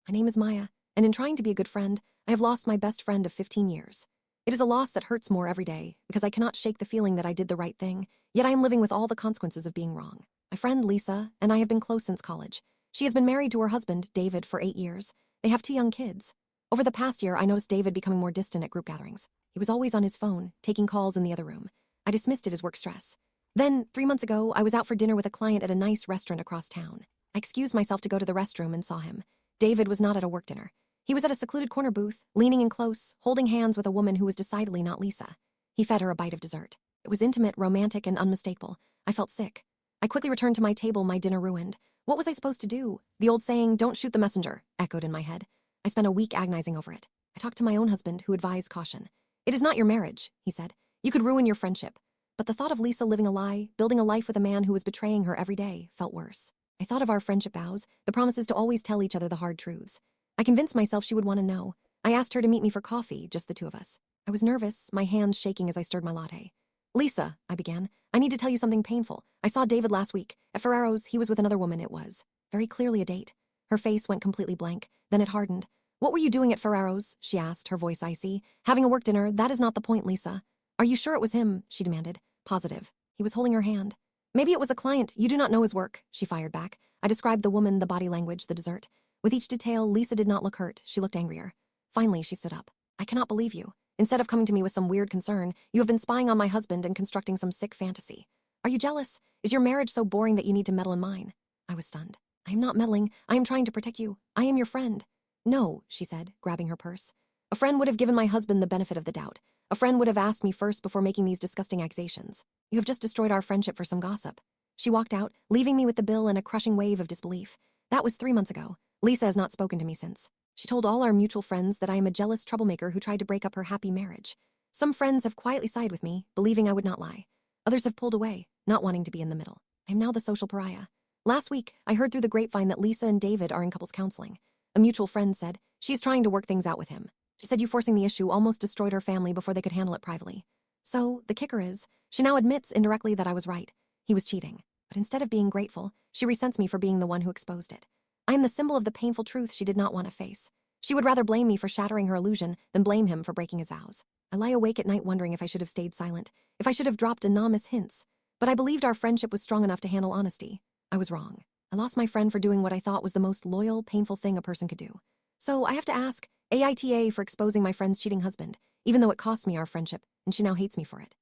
My name is Maya, and in trying to be a good friend, I have lost my best friend of 15 years. It is a loss that hurts more every day, because I cannot shake the feeling that I did the right thing, yet I am living with all the consequences of being wrong. My friend Lisa and I have been close since college. She has been married to her husband, David, for 8 years. They have 2 young kids. Over the past year, I noticed David becoming more distant at group gatherings. He was always on his phone, taking calls in the other room. I dismissed it as work stress. Then, 3 months ago, I was out for dinner with a client at a nice restaurant across town. I excused myself to go to the restroom and saw him. David was not at a work dinner. He was at a secluded corner booth, leaning in close, holding hands with a woman who was decidedly not Lisa. He fed her a bite of dessert. It was intimate, romantic, and unmistakable. I felt sick. I quickly returned to my table, my dinner ruined. What was I supposed to do? The old saying, "Don't shoot the messenger," echoed in my head. I spent a week agonizing over it. I talked to my own husband, who advised caution. "It is not your marriage," he said. "You could ruin your friendship." But the thought of Lisa living a lie, building a life with a man who was betraying her every day, felt worse. I thought of our friendship vows, the promises to always tell each other the hard truths. I convinced myself she would want to know. I asked her to meet me for coffee, just the two of us. I was nervous, my hands shaking as I stirred my latte. "Lisa," I began, "I need to tell you something painful. I saw David last week. At Ferrero's, he was with another woman. It was very clearly a date." Her face went completely blank, then it hardened. "What were you doing at Ferrero's?" she asked, her voice icy. "Having a work dinner, that is not the point, Lisa." "Are you sure it was him?" she demanded. "Positive." He was holding her hand. "Maybe it was a client. You do not know his work," she fired back. I described the woman, the body language, the dessert. With each detail, Lisa did not look hurt. She looked angrier. Finally, she stood up. "I cannot believe you. Instead of coming to me with some weird concern, you have been spying on my husband and constructing some sick fantasy. Are you jealous? Is your marriage so boring that you need to meddle in mine?" I was stunned. "I am not meddling. I am trying to protect you. I am your friend." "No," she said, grabbing her purse. "A friend would have given my husband the benefit of the doubt. A friend would have asked me first before making these disgusting accusations. You have just destroyed our friendship for some gossip." She walked out, leaving me with the bill and a crushing wave of disbelief. That was 3 months ago. Lisa has not spoken to me since. She told all our mutual friends that I am a jealous troublemaker who tried to break up her happy marriage. Some friends have quietly sided with me, believing I would not lie. Others have pulled away, not wanting to be in the middle. I am now the social pariah. Last week, I heard through the grapevine that Lisa and David are in couples counseling. A mutual friend said, "She's trying to work things out with him." She said you forcing the issue almost destroyed her family before they could handle it privately. So, the kicker is, she now admits indirectly that I was right. He was cheating. But instead of being grateful, she resents me for being the one who exposed it. I am the symbol of the painful truth she did not want to face. She would rather blame me for shattering her illusion than blame him for breaking his vows. I lie awake at night wondering if I should have stayed silent, if I should have dropped anonymous hints. But I believed our friendship was strong enough to handle honesty. I was wrong. I lost my friend for doing what I thought was the most loyal, painful thing a person could do. So I have to ask AITA for exposing my friend's cheating husband, even though it cost me our friendship, and she now hates me for it.